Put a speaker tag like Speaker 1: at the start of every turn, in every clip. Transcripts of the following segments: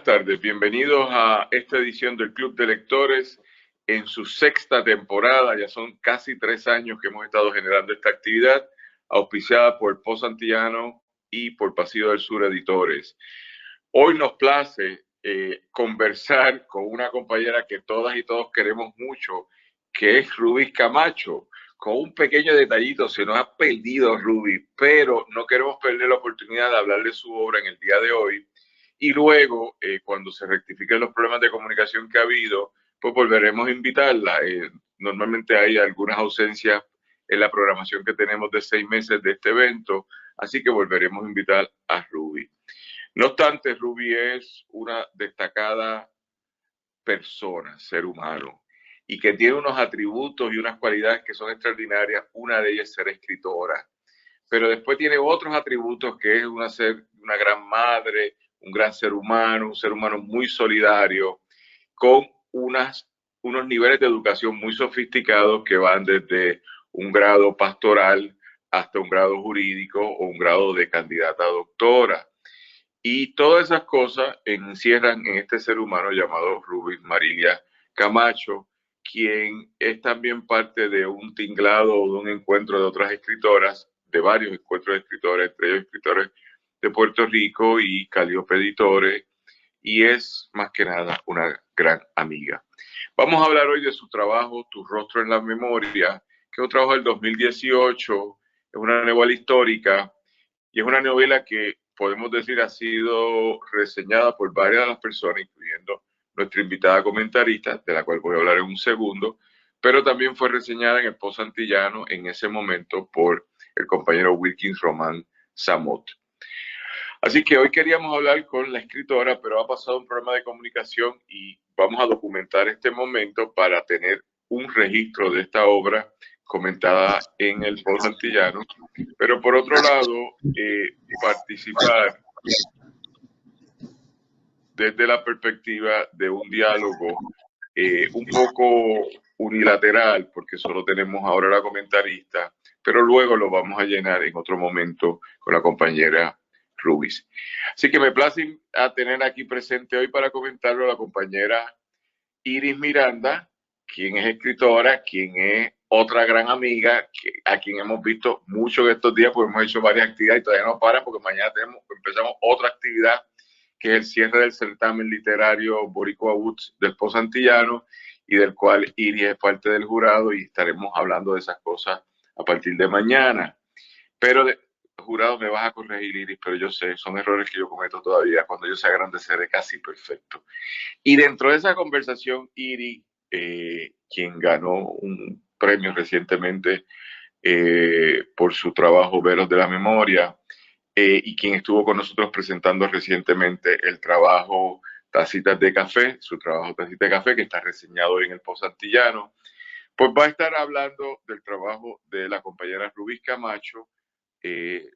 Speaker 1: tardes, bienvenidos a esta edición del Club de Lectores en su sexta temporada. Ya son casi 3 años que hemos estado generando esta actividad, auspiciada por Pozo Antillano y por Pasillo del Sur Editores. Hoy nos place conversar con una compañera que todas y todos queremos mucho, que es Rubis Camacho. Con un pequeño detallito, se nos ha perdido Rubis, pero no queremos perder la oportunidad de hablar de su obra en el día de hoy. Y luego, cuando se rectifiquen los problemas de comunicación que ha habido, pues volveremos a invitarla. Normalmente hay algunas ausencias en la programación que tenemos de 6 meses de este evento, así que volveremos a invitar a Ruby. No obstante, Ruby es una destacada persona, ser humano, y que tiene unos atributos y unas cualidades que son extraordinarias. Una de ellas es ser escritora, pero después tiene otros atributos, que es una gran madre, un gran ser humano, un ser humano muy solidario, con unos niveles de educación muy sofisticados que van desde un grado pastoral hasta un grado jurídico o un grado de candidata a doctora. Y todas esas cosas encierran en este ser humano llamado Rubis Marilia Camacho, quien es también parte de un tinglado o de un encuentro de otras escritoras, de varios encuentros de escritores, entre ellos escritores de Puerto Rico y Calliope Editores, y es más que nada una gran amiga. Vamos a hablar hoy de su trabajo, Tu rostro en la memoria, que es un trabajo del 2018, es una novela histórica y es una novela que podemos decir ha sido reseñada por varias de las personas, incluyendo nuestra invitada comentarista, de la cual voy a hablar en un segundo, pero también fue reseñada en el Pozo Antillano en ese momento por el compañero Wilkins Román Samot. Así que hoy queríamos hablar con la escritora, pero ha pasado un problema de comunicación y vamos a documentar este momento para tener un registro de esta obra comentada en el Pozo Antillano, pero por otro lado, participar desde la perspectiva de un diálogo un poco unilateral, porque solo tenemos ahora la comentarista, pero luego lo vamos a llenar en otro momento con la compañera Rubis. Así que me place a tener aquí presente hoy para comentarlo a la compañera Iris Miranda, quien es escritora, quien es otra gran amiga, a quien hemos visto mucho en estos días, porque hemos hecho varias actividades y todavía no paran, porque mañana empezamos otra actividad, que es el cierre del certamen literario Boricua Woods del Pozo Antillano, y del cual Iris es parte del jurado, y estaremos hablando de esas cosas a partir de mañana. Pero jurado, me vas a corregir, Iris, pero yo sé, son errores que yo cometo todavía. Cuando yo sea grande seré casi perfecto. Y dentro de esa conversación, Iris, quien ganó un premio recientemente por su trabajo Veros de la Memoria, y quien estuvo con nosotros presentando recientemente el trabajo Tacitas de Café, su trabajo Tacitas de Café, que está reseñado en el Pozo Antillano, pues va a estar hablando del trabajo de la compañera Rubis Camacho,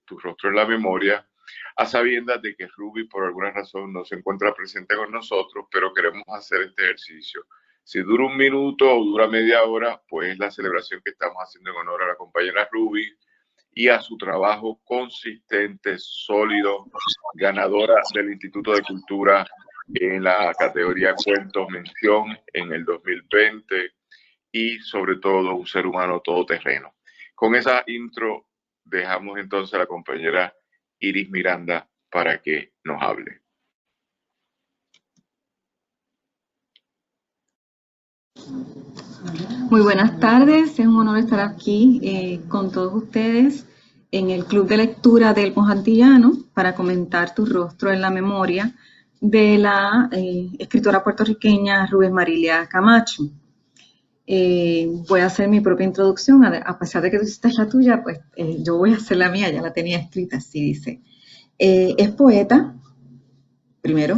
Speaker 1: Tu rostro en la memoria, a sabiendas de que Ruby por alguna razón no se encuentra presente con nosotros, pero queremos hacer este ejercicio. Si dura 1 minuto o dura media hora, pues es la celebración que estamos haciendo en honor a la compañera Ruby y a su trabajo consistente, sólido, ganadora del Instituto de Cultura en la categoría Cuentos Mención en el 2020, y sobre todo un ser humano todoterreno. Con esa intro dejamos entonces a la compañera Iris Miranda para que nos hable.
Speaker 2: Muy buenas tardes, es un honor estar aquí con todos ustedes en el Club de Lectura del Pozo Antillano para comentar Tu rostro en la memoria de la escritora puertorriqueña Rubis Marilia Camacho. Voy a hacer mi propia introducción, a pesar de que tú hiciste la tuya, pues yo voy a hacer la mía, ya la tenía escrita, así dice. Es poeta, primero,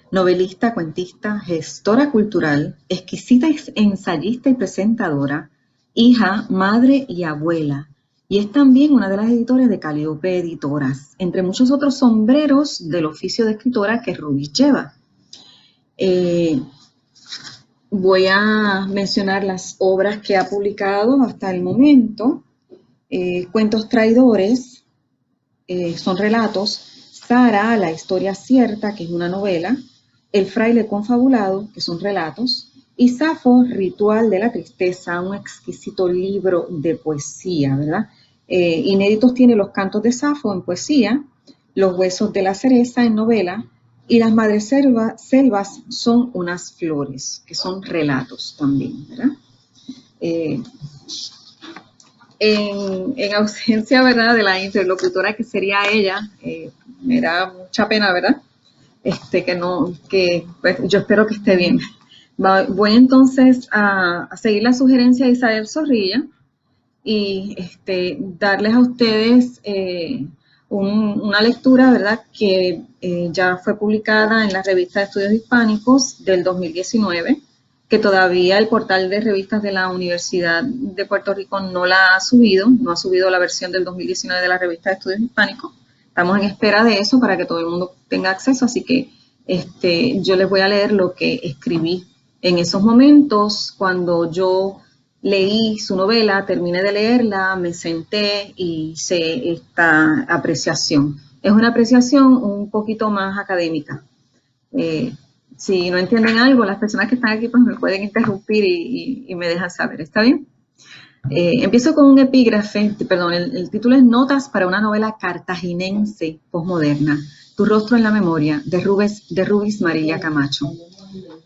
Speaker 2: novelista, cuentista, gestora cultural, exquisita ensayista y presentadora, hija, madre y abuela. Y es también una de las editoras de Calliope Editoras, entre muchos otros sombreros del oficio de escritora que Rubis lleva. Voy a mencionar las obras que ha publicado hasta el momento. Cuentos traidores, son relatos. Sara, la historia cierta, que es una novela. El fraile confabulado, que son relatos, y Safo, ritual de la tristeza, un exquisito libro de poesía, ¿verdad? Inéditos tiene Los cantos de Safo en poesía, Los huesos de la cereza en novela, y Las madres selvas son unas flores, que son relatos también, ¿verdad? En ausencia, ¿verdad?, de la interlocutora que sería ella, me da mucha pena, ¿verdad?, pues, yo espero que esté bien. Voy entonces a seguir la sugerencia de Isabel Zorrilla y darles a ustedes una lectura, ¿verdad?, que ya fue publicada en la revista de Estudios Hispánicos del 2019, que todavía el portal de revistas de la Universidad de Puerto Rico no la ha subido, no ha subido la versión del 2019 de la revista de Estudios Hispánicos. Estamos en espera de eso para que todo el mundo tenga acceso, así que yo les voy a leer lo que escribí en esos momentos cuando yo leí su novela, terminé de leerla, me senté y hice esta apreciación. Es una apreciación un poquito más académica. Si no entienden algo, las personas que están aquí pues me pueden interrumpir y me dejan saber, ¿está bien? Empiezo con un epígrafe, perdón, el título es Notas para una novela cartaginense posmoderna, Tu rostro en la memoria, de Rubis Marilia Camacho.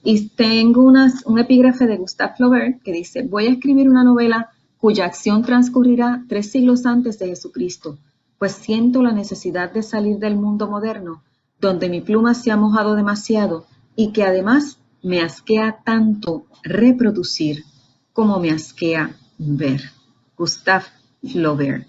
Speaker 2: Y tengo un epígrafe de Gustave Flaubert que dice, voy a escribir una novela cuya acción transcurrirá 3 siglos antes de Jesucristo, pues siento la necesidad de salir del mundo moderno, donde mi pluma se ha mojado demasiado y que además me asquea tanto reproducir como me asquea ver. Gustave Flaubert.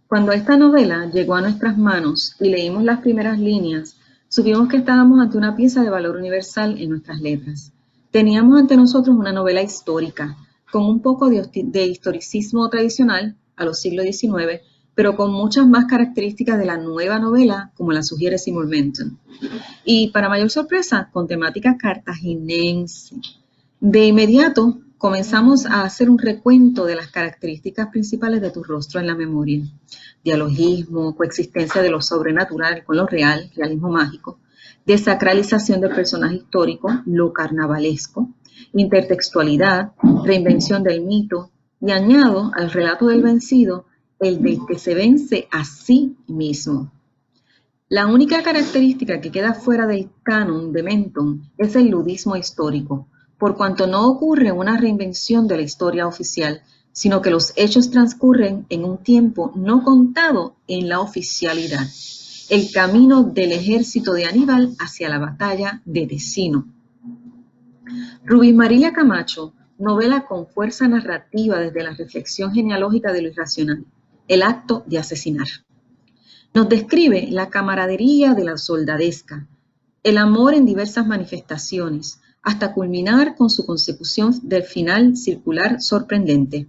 Speaker 2: Cuando esta novela llegó a nuestras manos y leímos las primeras líneas, supimos que estábamos ante una pieza de valor universal en nuestras letras. Teníamos ante nosotros una novela histórica, con un poco de historicismo tradicional a los siglos XIX, pero con muchas más características de la nueva novela, como la sugiere Seymour Menton. Y para mayor sorpresa, con temática cartaginense. De inmediato, comenzamos a hacer un recuento de las características principales de Tu rostro en la memoria. Dialogismo, coexistencia de lo sobrenatural con lo real, realismo mágico, desacralización del personaje histórico, lo carnavalesco, intertextualidad, reinvención del mito, y añado al relato del vencido el del que se vence a sí mismo. La única característica que queda fuera del canon de Menton es el ludismo histórico, por cuanto no ocurre una reinvención de la historia oficial, sino que los hechos transcurren en un tiempo no contado en la oficialidad, el camino del ejército de Aníbal hacia la batalla de Tesino. Rubis Marilia Camacho novela con fuerza narrativa desde la reflexión genealógica de lo irracional, el acto de asesinar. Nos describe la camaradería de la soldadesca, el amor en diversas manifestaciones, hasta culminar con su consecución del final circular sorprendente.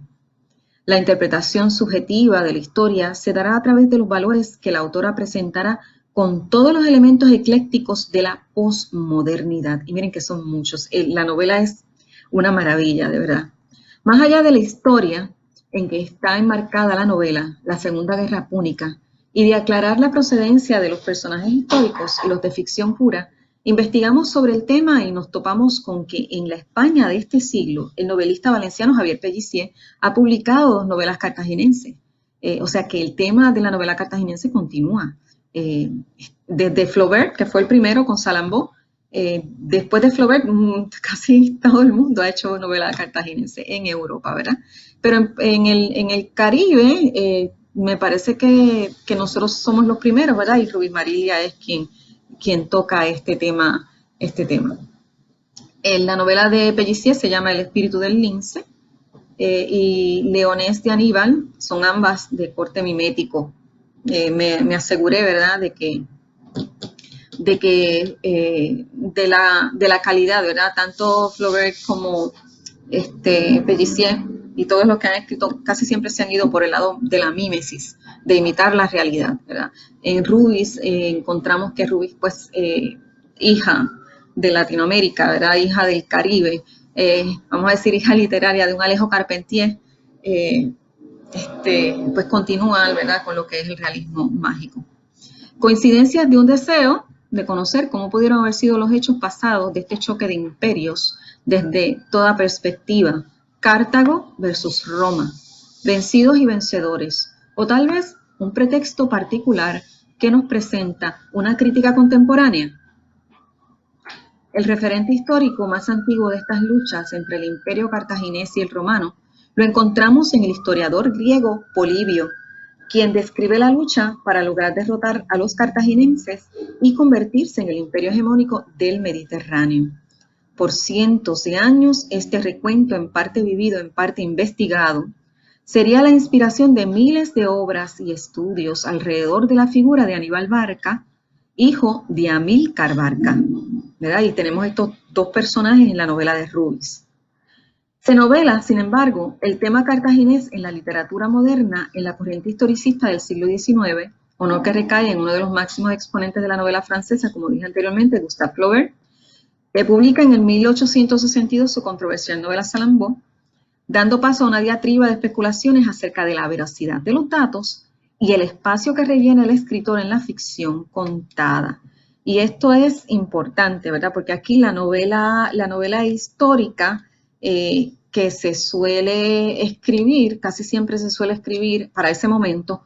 Speaker 2: La interpretación subjetiva de la historia se dará a través de los valores que la autora presentará con todos los elementos eclécticos de la posmodernidad. Y miren que son muchos. La novela es una maravilla, de verdad. Más allá de la historia en que está enmarcada la novela, la Segunda Guerra Púnica, y de aclarar la procedencia de los personajes históricos y los de ficción pura, investigamos sobre el tema y nos topamos con que en la España de este siglo, el novelista valenciano Javier Pellicer ha publicado 2 novelas cartaginenses. O sea que el tema de la novela cartaginense continúa. Desde Flaubert, que fue el primero con Salambó, después de Flaubert, casi todo el mundo ha hecho novela cartaginense en Europa, ¿verdad? Pero en el Caribe, me parece que nosotros somos los primeros, ¿verdad? Y Rubis Marilia es quien toca este tema. La novela de Pellicer se llama El espíritu del lince y Leonés de Aníbal son ambas de corte mimético. Me aseguré, ¿verdad?, de la calidad, ¿verdad? Tanto Flaubert como Pellicer y todos los que han escrito casi siempre se han ido por el lado de la mímesis, de imitar la realidad, ¿verdad? En Rubis encontramos que Rubis, pues, hija de Latinoamérica, ¿verdad? Hija del Caribe, vamos a decir hija literaria de un Alejo Carpentier, pues continúa, ¿verdad?, con lo que es el realismo mágico. Coincidencias de un deseo de conocer cómo pudieron haber sido los hechos pasados de este choque de imperios desde toda perspectiva. Cartago versus Roma, vencidos y vencedores, o tal vez un pretexto particular que nos presenta una crítica contemporánea. El referente histórico más antiguo de estas luchas entre el imperio cartaginés y el romano lo encontramos en el historiador griego Polibio, quien describe la lucha para lograr derrotar a los cartaginenses y convertirse en el imperio hegemónico del Mediterráneo. Por cientos de años, este recuento, en parte vivido, en parte investigado, sería la inspiración de miles de obras y estudios alrededor de la figura de Aníbal Barca, hijo de Amílcar Barca, ¿verdad? Y tenemos estos dos personajes en la novela de Rubis. Se novela, sin embargo, el tema cartaginés en la literatura moderna en la corriente historicista del siglo XIX, honor que recae en uno de los máximos exponentes de la novela francesa, como dije anteriormente, Gustave Flaubert, que publica en el 1862 su controversial novela Salammbô, dando paso a una diatriba de especulaciones acerca de la veracidad de los datos y el espacio que rellena el escritor en la ficción contada. Y esto es importante, ¿verdad? Porque aquí la novela histórica que se suele escribir, casi siempre se suele escribir para ese momento,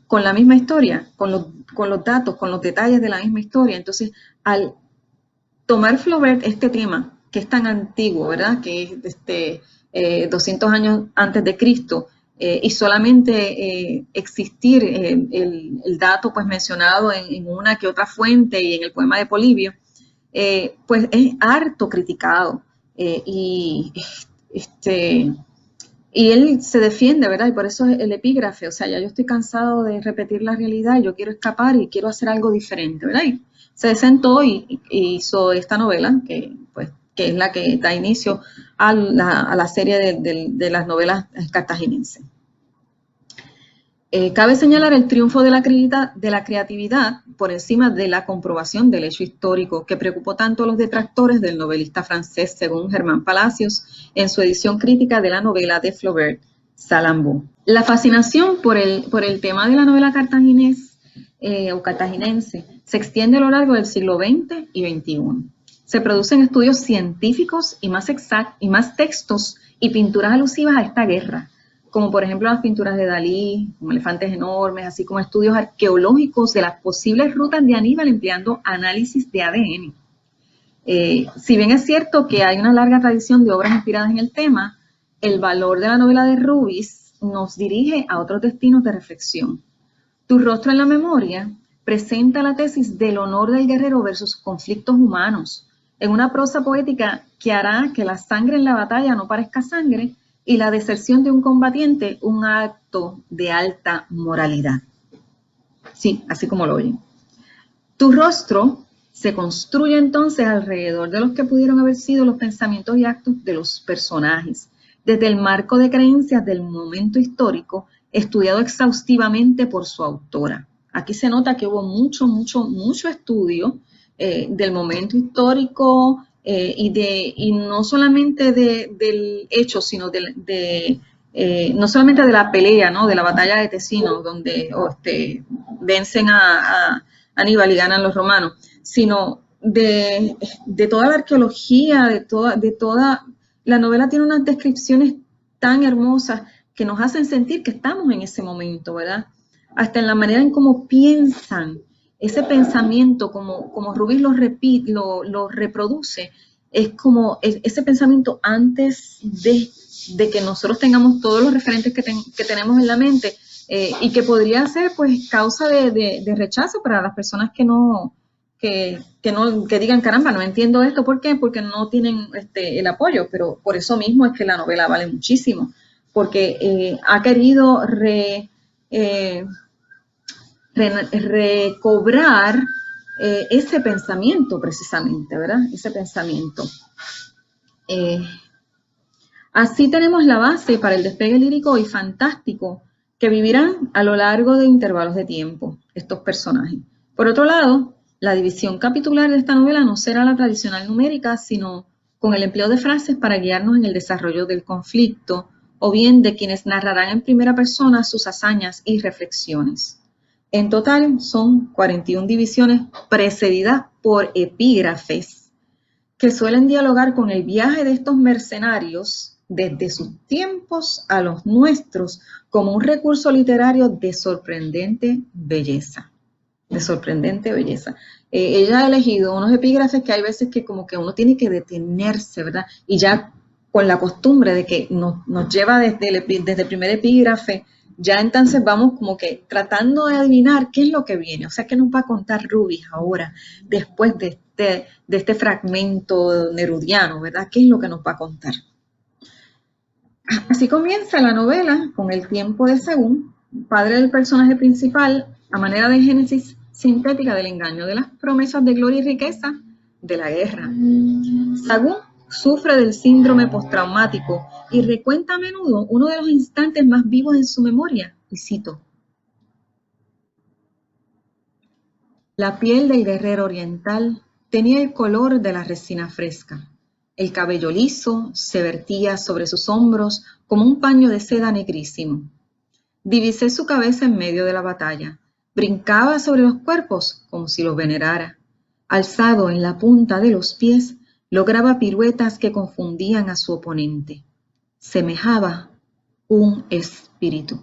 Speaker 2: con la misma historia, con los datos, con los detalles de la misma historia. Entonces, al tomar Flaubert este tema, que es tan antiguo, ¿verdad? Que es 200 años antes de Cristo, y solamente existir el dato pues mencionado en una que otra fuente y en el poema de Polibio, pues es harto criticado. Y él se defiende, ¿verdad? Y por eso es el epígrafe, o sea, ya yo estoy cansado de repetir la realidad, yo quiero escapar y quiero hacer algo diferente, ¿verdad? Y se sentó y hizo esta novela, que es la que da inicio a la serie de las novelas cartaginenses. Cabe señalar el triunfo de la creatividad por encima de la comprobación del hecho histórico que preocupó tanto a los detractores del novelista francés, según Germán Palacios, en su edición crítica de la novela de Flaubert, Salammbô. La fascinación por el tema de la novela cartaginés o cartaginense se extiende a lo largo del siglo XX y XXI. Se producen estudios científicos y más textos y pinturas alusivas a esta guerra, como por ejemplo las pinturas de Dalí, como elefantes enormes, así como estudios arqueológicos de las posibles rutas de Aníbal empleando análisis de ADN. Si bien es cierto que hay una larga tradición de obras inspiradas en el tema, el valor de la novela de Rubis nos dirige a otros destinos de reflexión. Tu rostro en la memoria presenta la tesis del honor del guerrero versus conflictos humanos, en una prosa poética que hará que la sangre en la batalla no parezca sangre, y la deserción de un combatiente un acto de alta moralidad. Sí, así como lo oyen. Tu rostro se construye entonces alrededor de los que pudieron haber sido los pensamientos y actos de los personajes, desde el marco de creencias del momento histórico estudiado exhaustivamente por su autora. Aquí se nota que hubo mucho estudio del momento histórico, y no solamente del hecho, sino no solamente de la pelea, ¿no? De la batalla de Tesino, donde vencen a Aníbal y ganan los romanos, sino de toda la arqueología, de toda la novela tiene unas descripciones tan hermosas que nos hacen sentir que estamos en ese momento, ¿verdad? Hasta en la manera en cómo piensan. Ese pensamiento, como Rubis lo reproduce, es como ese pensamiento antes de que nosotros tengamos todos los referentes que tenemos en la mente, y que podría ser pues causa de rechazo para las personas que digan, caramba, no entiendo esto. ¿Por qué? Porque no tienen el apoyo, pero por eso mismo es que la novela vale muchísimo, porque ha querido recobrar ese pensamiento precisamente, ¿verdad? Ese pensamiento. Así tenemos la base para el despegue lírico y fantástico que vivirán a lo largo de intervalos de tiempo estos personajes. Por otro lado, la división capitular de esta novela no será la tradicional numérica, sino con el empleo de frases para guiarnos en el desarrollo del conflicto, o bien de quienes narrarán en primera persona sus hazañas y reflexiones. En total son 41 divisiones precedidas por epígrafes que suelen dialogar con el viaje de estos mercenarios desde sus tiempos a los nuestros como un recurso literario de sorprendente belleza. Ella ha elegido unos epígrafes que hay veces que como que uno tiene que detenerse, ¿verdad? Y ya con la costumbre de que nos lleva desde el primer epígrafe, ya entonces vamos como que tratando de adivinar qué es lo que viene. O sea, ¿qué nos va a contar Rubis ahora, después de este fragmento nerudiano, ¿verdad? ¿Qué es lo que nos va a contar? Así comienza la novela con el tiempo de Sagún, padre del personaje principal, a manera de génesis sintética del engaño, de las promesas de gloria y riqueza de la guerra. Sagún sufre del síndrome postraumático y recuenta a menudo uno de los instantes más vivos en su memoria, y cito: la piel del guerrero oriental tenía el color de la resina fresca. El cabello liso se vertía sobre sus hombros como un paño de seda negrísimo. Divisé su cabeza en medio de la batalla. Brincaba sobre los cuerpos como si los venerara. Alzado en la punta de los pies, lograba piruetas que confundían a su oponente. Semejaba un espíritu.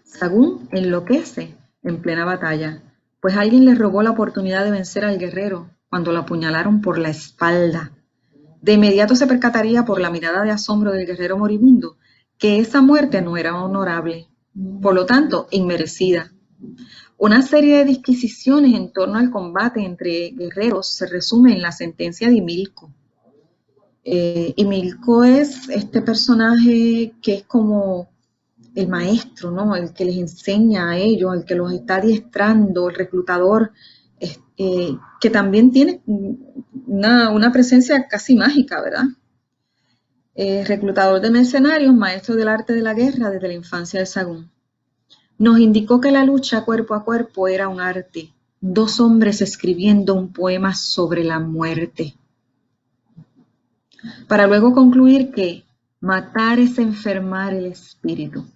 Speaker 2: Sagún enloquece en plena batalla, pues alguien le robó la oportunidad de vencer al guerrero cuando lo apuñalaron por la espalda. De inmediato se percataría por la mirada de asombro del guerrero moribundo que esa muerte no era honorable, por lo tanto, inmerecida. Una serie de disquisiciones en torno al combate entre guerreros se resume en la sentencia de Himilco. Himilco es este personaje que es como el maestro, ¿no? El que les enseña a ellos, el que los está adiestrando, el reclutador, que también tiene una presencia casi mágica, ¿verdad? Reclutador de mercenarios, maestro del arte de la guerra desde la infancia de Sagún. Nos indicó que la lucha cuerpo a cuerpo era un arte, dos hombres escribiendo un poema sobre la muerte. Para luego concluir que matar es enfermar el espíritu.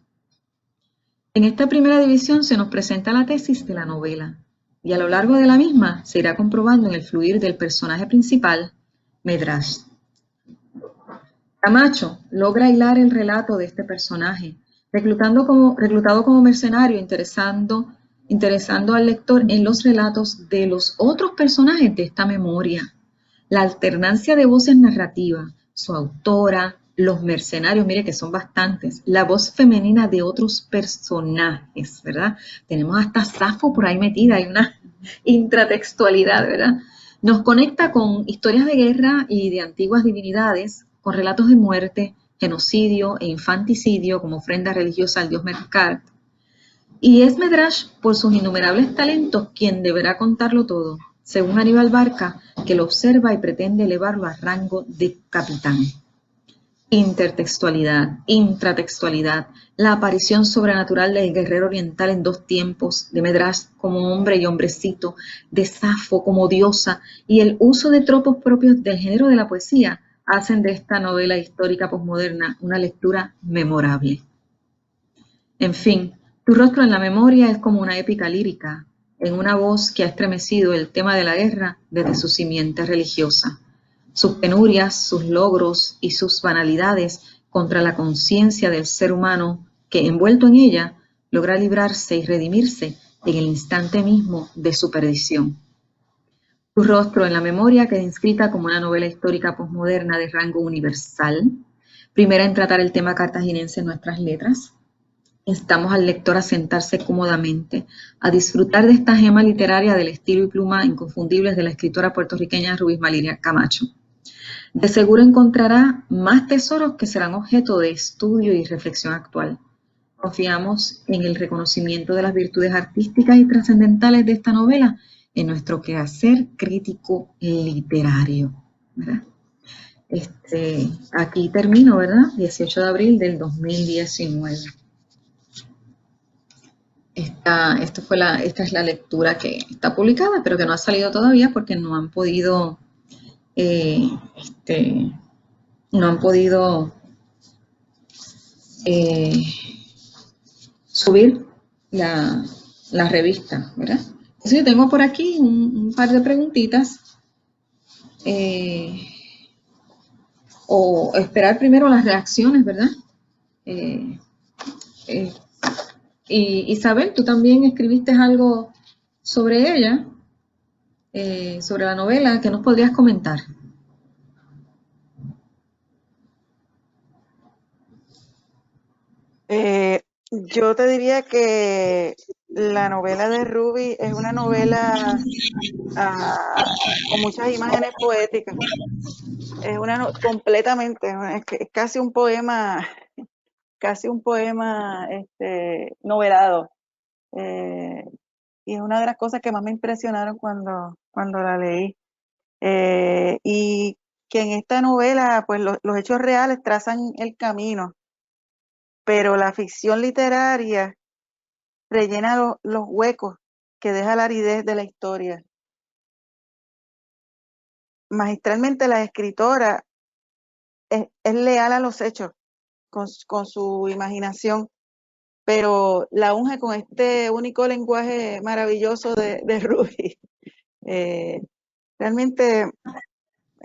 Speaker 2: En esta primera división se nos presenta la tesis de la novela, y a lo largo de la misma se irá comprobando en el fluir del personaje principal, Medrash. Camacho logra hilar el relato de este personaje, reclutado como mercenario, interesando al lector en los relatos de los otros personajes de esta memoria. La alternancia de voces narrativas, su autora, los mercenarios, mire que son bastantes, la voz femenina de otros personajes, ¿verdad? Tenemos hasta Safo por ahí metida, hay una intratextualidad, ¿verdad? Nos conecta con historias de guerra y de antiguas divinidades, con relatos de muerte, genocidio e infanticidio como ofrenda religiosa al dios Merkart. Y es Medrash, por sus innumerables talentos, quien deberá contarlo todo, según Aníbal Barca, que lo observa y pretende elevarlo a rango de capitán. Intertextualidad, intratextualidad, la aparición sobrenatural del guerrero oriental en dos tiempos, de Medrash como hombre y hombrecito, de Safo como diosa, y el uso de tropos propios del género de la poesía, hacen de esta novela histórica posmoderna una lectura memorable. En fin, Tu rostro en la memoria es como una épica lírica, en una voz que ha estremecido el tema de la guerra desde su simiente religiosa. Sus penurias, sus logros y sus banalidades contra la conciencia del ser humano que, envuelto en ella, logra librarse y redimirse en el instante mismo de su perdición. Tu rostro en la memoria queda inscrita como una novela histórica posmoderna de rango universal, primera en tratar el tema cartaginense en nuestras letras. Instamos al lector a sentarse cómodamente, a disfrutar de esta gema literaria del estilo y pluma inconfundibles de la escritora puertorriqueña Rubis Maliria Camacho. De seguro encontrará más tesoros que serán objeto de estudio y reflexión actual. Confiamos en el reconocimiento de las virtudes artísticas y trascendentales de esta novela en nuestro quehacer crítico literario, ¿verdad? Aquí termino, ¿verdad? 18 de abril del 2019. Esta es la lectura que está publicada, pero que no ha salido todavía porque no han podido eh, subir la revista, ¿verdad? Entonces yo tengo por aquí un par de preguntitas, eh, o esperar primero las reacciones, ¿verdad? Eh, eh, y Isabel, tú también escribiste algo sobre ella, sobre la novela, que nos podrías comentar.
Speaker 3: Yo te diría que la novela de Ruby es una novela con muchas imágenes poéticas. Es completamente, es casi un poema novelado. Y es una de las cosas que más me impresionaron cuando la leí. Y que en esta novela, pues los hechos reales trazan el camino, pero la ficción literaria rellena los huecos que deja la aridez de la historia. Magistralmente la escritora es leal a los hechos con su imaginación, pero la unge con este único lenguaje maravilloso de Ruby. Realmente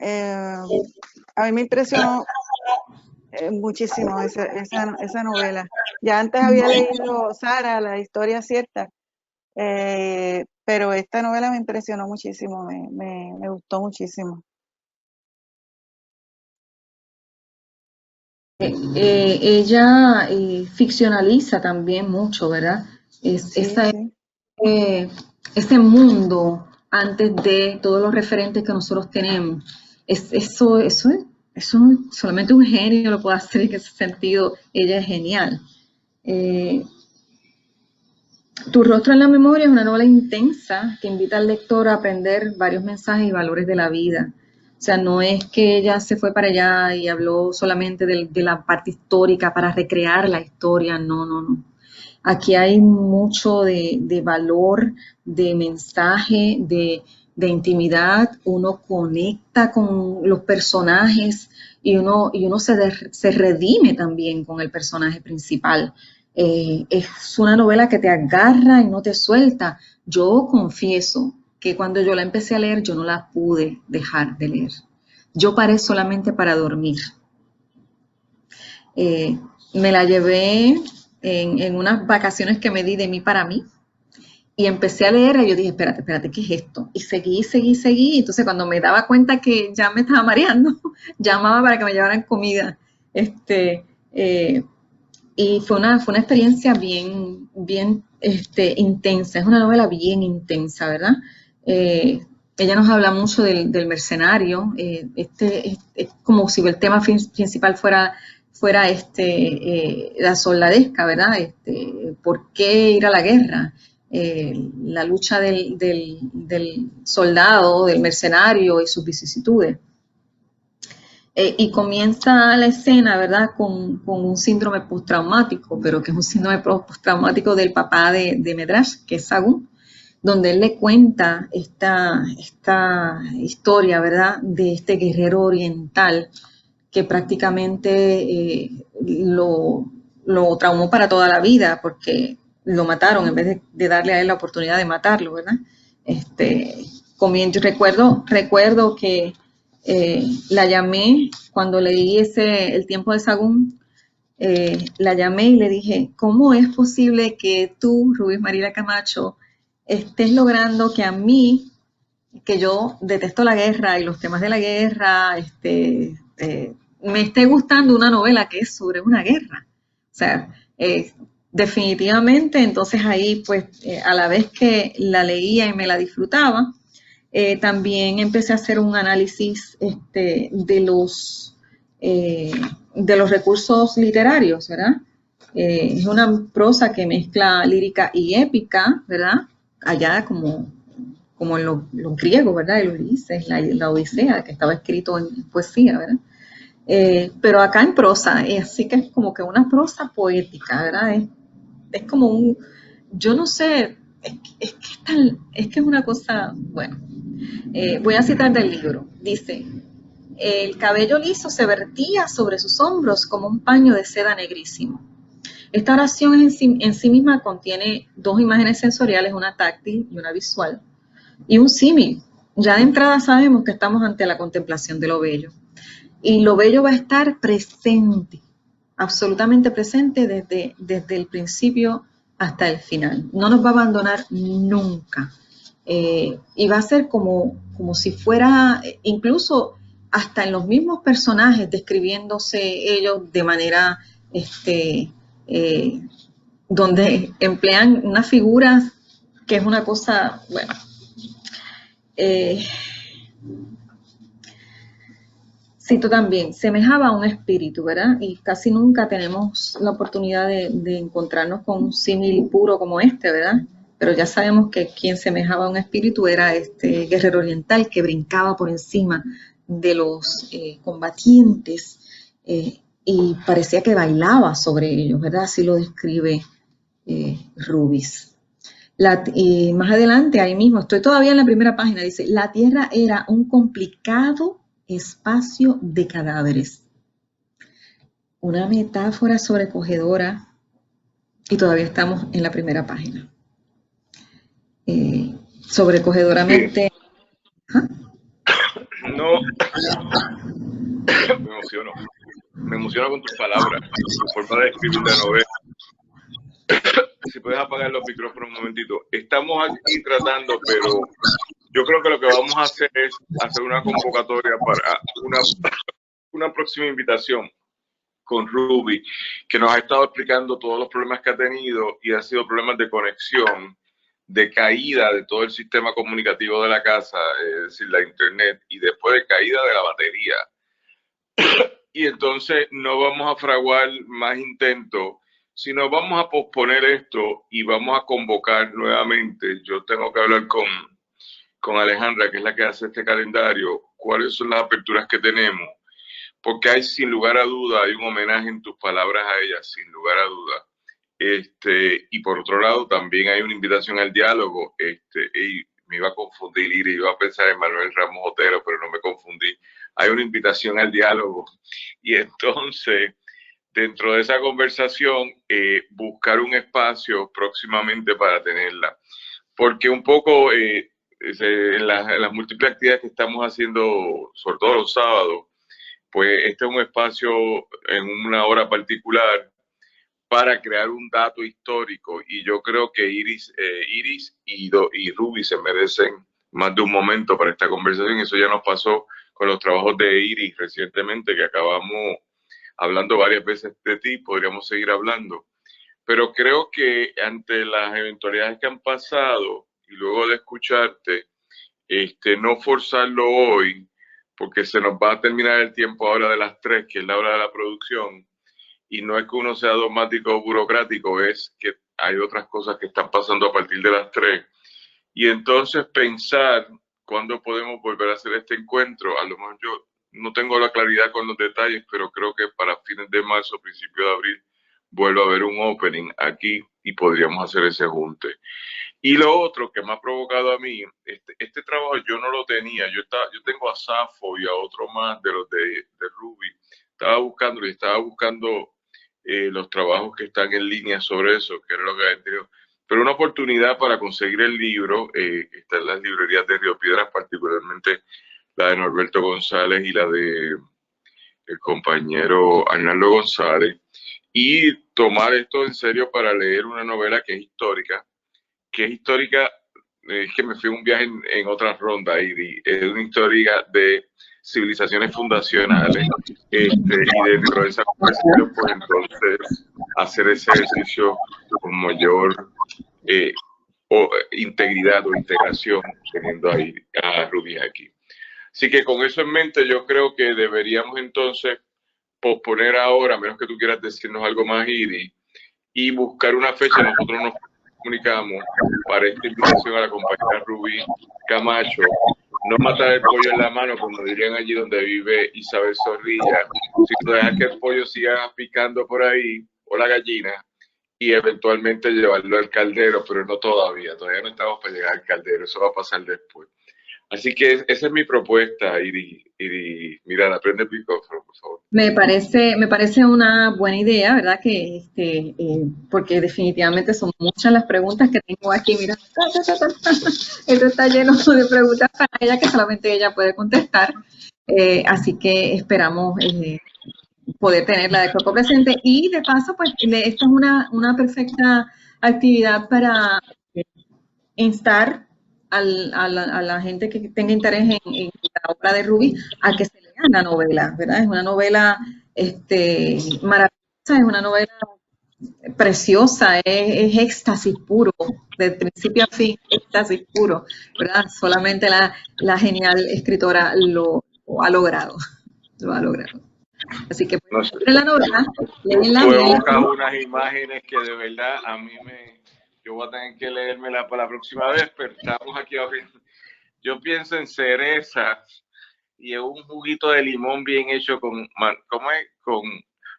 Speaker 3: a mí me impresionó muchísimo esa novela. Ya antes había leído Sara, La historia cierta, pero esta novela me impresionó muchísimo, me gustó muchísimo.
Speaker 2: Ella ficcionaliza también mucho, ¿verdad?
Speaker 3: Sí, sí.
Speaker 2: Ese mundo antes de todos los referentes que nosotros tenemos. Eso solamente un genio lo puede hacer en ese sentido. Ella es genial. Tu rostro en la memoria es una novela intensa que invita al lector a aprender varios mensajes y valores de la vida. O sea, no es que ella se fue para allá y habló solamente de la parte histórica para recrear la historia, no, no, no. Aquí hay mucho de valor, de mensaje, de intimidad, uno conecta con los personajes y uno se redime también con el personaje principal. Es una novela que te agarra y no te suelta. Yo confieso que cuando yo la empecé a leer, yo no la pude dejar de leer. Yo paré solamente para dormir. Me la llevé en unas vacaciones que me di de mí para mí y empecé a leer y yo dije, espérate, ¿qué es esto? Y seguí. Entonces cuando me daba cuenta que ya me estaba mareando, llamaba para que me llevaran comida. Y fue una experiencia bien intensa, es una novela bien intensa, ¿verdad? Ella nos habla mucho del mercenario, es como si el tema principal fuera la soldadesca, ¿verdad? ¿Por qué ir a la guerra? La lucha del soldado, del mercenario y sus vicisitudes. Y comienza la escena, ¿verdad?, con un síndrome postraumático, pero que es un síndrome postraumático del papá de Medrash, que es Sagún, donde él le cuenta esta historia, ¿verdad?, de este guerrero oriental que prácticamente lo traumó para toda la vida porque lo mataron en vez de darle a él la oportunidad de matarlo, ¿verdad? Recuerdo que la llamé cuando leí El tiempo de Sagún, la llamé y le dije, ¿cómo es posible que tú, Rubí Mariela Camacho, estés logrando que a mí, que yo detesto la guerra y los temas de la guerra, me esté gustando una novela que es sobre una guerra? O sea, definitivamente, entonces ahí, pues, a la vez que la leía y me la disfrutaba, también empecé a hacer un análisis de los recursos literarios, ¿verdad? Es una prosa que mezcla lírica y épica, ¿verdad? Allá como en los griegos, ¿verdad? El Ulises, la Odisea, que estaba escrito en poesía, ¿verdad? Pero acá en prosa, así que es como que una prosa poética, ¿verdad? Es como yo no sé, es que es una cosa, bueno, voy a citar del libro, dice, el cabello liso se vertía sobre sus hombros como un paño de seda negrísimo. Esta oración en sí misma contiene dos imágenes sensoriales, una táctil y una visual, y un símil. Ya de entrada sabemos que estamos ante la contemplación de lo bello. Y lo bello va a estar presente, absolutamente presente desde el principio hasta el final. No nos va a abandonar nunca. Y va a ser como si fuera, incluso hasta en los mismos personajes, describiéndose ellos de manera, donde emplean unas figuras que es una cosa, bueno, cito también, semejaba a un espíritu, ¿verdad? Y casi nunca tenemos la oportunidad de encontrarnos con un símil puro como este, ¿verdad? Pero ya sabemos que quien semejaba a un espíritu era este guerrero oriental que brincaba por encima de los combatientes y parecía que bailaba sobre ellos, ¿verdad? Así lo describe Rubis. Y más adelante, ahí mismo, estoy todavía en la primera página, dice, la tierra era un complicado espacio de cadáveres. Una metáfora sobrecogedora, y todavía estamos en la primera página. Sobrecogedoramente.
Speaker 1: Sí. No, me emociono con tus palabras, tu forma de escribir la novela. Si puedes apagar los micrófonos un momentito. Estamos aquí tratando, pero yo creo que lo que vamos a hacer es hacer una convocatoria para una próxima invitación con Ruby, que nos ha estado explicando todos los problemas que ha tenido y ha sido problemas de conexión, de caída de todo el sistema comunicativo de la casa, es decir, la internet, y después de caída de la batería. Y entonces no vamos a fraguar más intentos, sino vamos a posponer esto y vamos a convocar nuevamente. Yo tengo que hablar con Alejandra, que es la que hace este calendario, cuáles son las aperturas que tenemos, porque hay, sin lugar a duda, hay un homenaje en tus palabras a ella, sin lugar a duda. Y por otro lado, también hay una invitación al diálogo. Y me iba a confundir y iba a pensar en Manuel Ramos Otero, pero no me confundí. Hay una invitación al diálogo. Y entonces, dentro de esa conversación, buscar un espacio próximamente para tenerla. Porque un poco en las múltiples actividades que estamos haciendo, sobre todo los sábados, pues este es un espacio en una hora particular para crear un dato histórico, y yo creo que Iris y Ruby se merecen más de un momento para esta conversación. Eso ya nos pasó con los trabajos de Iris recientemente, que acabamos hablando varias veces de ti, podríamos seguir hablando, pero creo que ante las eventualidades que han pasado y luego de escucharte, no forzarlo hoy, porque se nos va a terminar el tiempo ahora de las 3, que es la hora de la producción. Y no es que uno sea dogmático o burocrático, es que hay otras cosas que están pasando a partir de las 3. Y entonces pensar cuándo podemos volver a hacer este encuentro. A lo mejor yo no tengo la claridad con los detalles, pero creo que para fines de marzo, principio de abril, vuelvo a ver un opening aquí y podríamos hacer ese junte. Y lo otro que me ha provocado a mí, este trabajo yo no lo tenía. Yo tengo a Safo y a otro más de los de Ruby. Estaba buscando los trabajos que están en línea sobre eso, que era lo que había tenido. Pero una oportunidad para conseguir el libro, que está en las librerías de Río Piedras, particularmente la de Norberto González y la de el compañero Arnaldo González, y tomar esto en serio para leer una novela que es histórica, es que me fui a un viaje en otra ronda, y es una historia de civilizaciones fundacionales, y dentro de esa conversación, pues entonces hacer ese ejercicio con mayor integridad o integración, teniendo ahí a Ruby aquí. Así que con eso en mente, yo creo que deberíamos entonces posponer ahora, a menos que tú quieras decirnos algo más, Idi, y buscar una fecha. Nosotros nos comunicamos para esta invitación a la compañera Ruby Camacho. No matar el pollo en la mano, como dirían allí donde vive Isabel Zorrilla, sino dejar que el pollo siga picando por ahí, o la gallina, y eventualmente llevarlo al caldero, pero no todavía no estamos para llegar al caldero, eso va a pasar después. Así que esa es mi propuesta, Iris Miranda, prende el micrófono, por favor.
Speaker 2: Me parece una buena idea, ¿verdad? Porque definitivamente son muchas las preguntas que tengo aquí. Mira, esto está lleno de preguntas para ella que solamente ella puede contestar. Así que esperamos poder tenerla de cuerpo presente. Y de paso, pues, esta es una perfecta actividad para instar a la gente que tenga interés en la obra de Ruby a que se lean la novela, ¿verdad? Es una novela maravillosa, es una novela preciosa, es éxtasis puro, de principio a fin, éxtasis puro, ¿verdad? Solamente la genial escritora lo ha logrado, lo ha logrado. Así que
Speaker 1: No sé,
Speaker 2: la novela, léenla.
Speaker 1: tú evocas unas imágenes que de verdad a mí yo voy a tener que leérmela para la próxima vez, pero estamos aquí abriendo. Yo pienso en cerezas y en un juguito de limón bien hecho con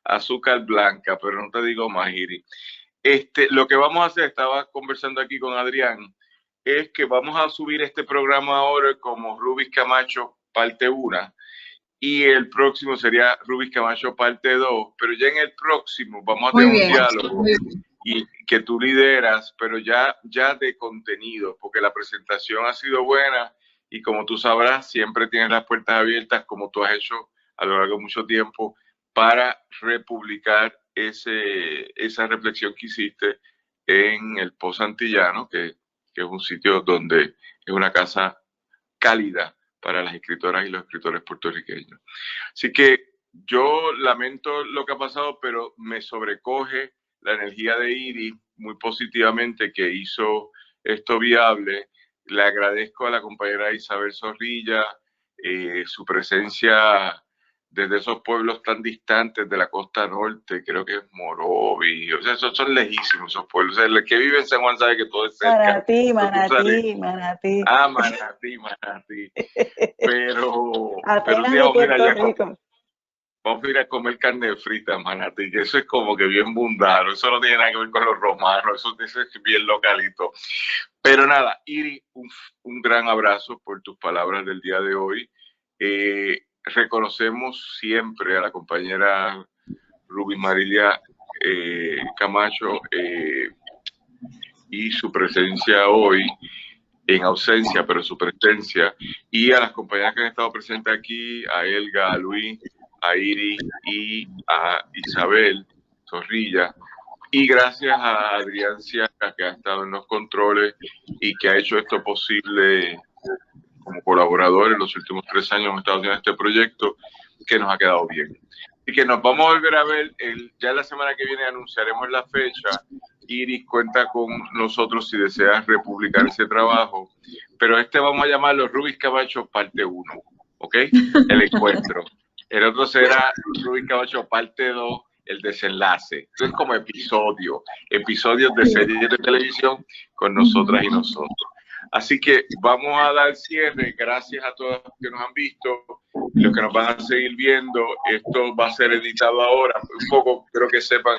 Speaker 1: azúcar blanca, pero no te digo más, Iris. Lo que vamos a hacer, estaba conversando aquí con Adrián, es que vamos a subir este programa ahora como Rubis Camacho parte 1 y el próximo sería Rubis Camacho parte 2, pero ya en el próximo vamos a tener un diálogo y que tú lideras, pero ya de contenido, porque la presentación ha sido buena y como tú sabrás, siempre tienes las puertas abiertas, como tú has hecho a lo largo de mucho tiempo, para republicar esa reflexión que hiciste en el Pozo Antillano, que es un sitio donde es una casa cálida para las escritoras y los escritores puertorriqueños. Así que yo lamento lo que ha pasado, pero me sobrecoge la energía de Iris muy positivamente, que hizo esto viable. Le agradezco a la compañera Isabel Zorrilla su presencia desde esos pueblos tan distantes de la costa norte, creo que es Morovi, o sea, esos son lejísimos esos pueblos. O sea, el que vive en San Juan sabe que todo es cerca.
Speaker 3: Manatí.
Speaker 1: Ah, Manatí. Pero
Speaker 3: Apenas
Speaker 1: digamos,
Speaker 3: de Puerto Rico.
Speaker 1: Vamos a ir a comer carne frita, Manatí, que eso es como que bien mundano, eso no tiene nada que ver con los romanos, eso es bien localito. Pero nada, Iris, un gran abrazo por tus palabras del día de hoy. Reconocemos siempre a la compañera Rubí Marilia Camacho y su presencia hoy, en ausencia, pero su presencia, y a las compañeras que han estado presentes aquí, a Elga, a Luis, a Iris y a Isabel Zorrilla. Y gracias a Adrián Ciaca, que ha estado en los controles y que ha hecho esto posible como colaborador en los últimos 3 años. Hemos estado haciendo este proyecto que nos ha quedado bien. Así que nos vamos a volver a ver. Ya la semana que viene anunciaremos la fecha. Iris cuenta con nosotros si deseas republicar ese trabajo. Pero vamos a llamarlo Rubis Camacho parte 1, ¿ok? El encuentro. El otro será Rubis Camacho parte 2, el desenlace. Esto es como episodios de series de televisión con nosotras y nosotros. Así que vamos a dar cierre. Gracias a todos los que nos han visto y los que nos van a seguir viendo. Esto va a ser editado ahora. Un poco, creo que sepan,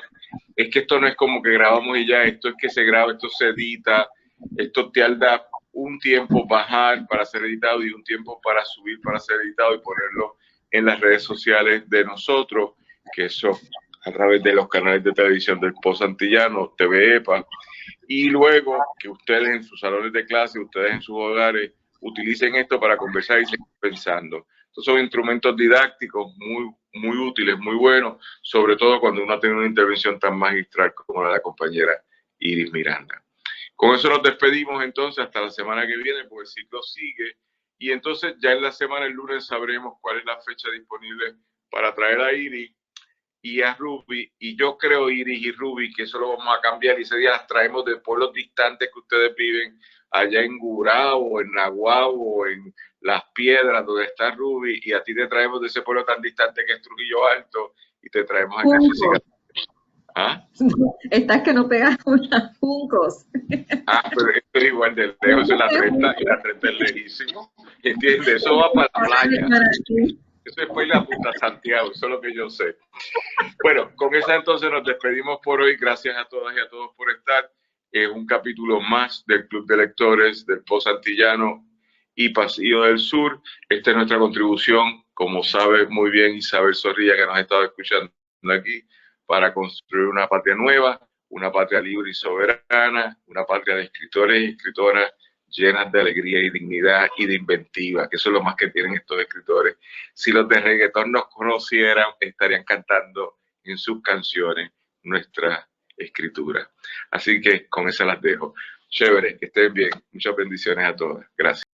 Speaker 1: es que esto no es como que grabamos y ya. Esto es que se graba, esto se edita. Esto tarda un tiempo bajar para ser editado y un tiempo para subir para ser editado y ponerlo en las redes sociales de nosotros, que son a través de los canales de televisión del Pozo Antillano, TV EPA. Y luego que ustedes en sus salones de clase, ustedes en sus hogares, utilicen esto para conversar y seguir pensando. Estos son instrumentos didácticos muy útiles, muy buenos, sobre todo cuando uno tiene una intervención tan magistral como la de la compañera Iris Miranda. Con eso nos despedimos entonces hasta la semana que viene, porque el ciclo sigue. Y entonces ya en la semana, el lunes, sabremos cuál es la fecha disponible para traer a Iris y a Ruby, y yo creo, Iris y Ruby, que eso lo vamos a cambiar y ese día las traemos de pueblos distantes que ustedes viven, allá en Gurabo, en Naguabo, en Las Piedras, donde está Ruby, y a ti te traemos de ese pueblo tan distante que es Trujillo Alto, y te traemos a Jessica. ¿Ah?
Speaker 2: Estás que no pegas unas Juncos.
Speaker 1: Pero esto es igual de lejos, es la 30, y la 30 es lejísimo, ¿entiendes? Eso va para la playa. Eso es para ir a Punta Santiago, eso es lo que yo sé. Bueno, con esa entonces nos despedimos por hoy. Gracias a todas y a todos por estar. Un capítulo más del Club de Lectores del Pozo Antillano y Pasillo del Sur. Esta es nuestra contribución, como sabe muy bien Isabel Zorrilla, que nos ha estado escuchando aquí, para construir una patria nueva, una patria libre y soberana, una patria de escritores y escritoras llenas de alegría y dignidad y de inventiva, que eso es lo más que tienen estos escritores. Si los de reggaetón nos conocieran, estarían cantando en sus canciones nuestra escritura. Así que con eso las dejo. Chévere, que estén bien. Muchas bendiciones a todas. Gracias.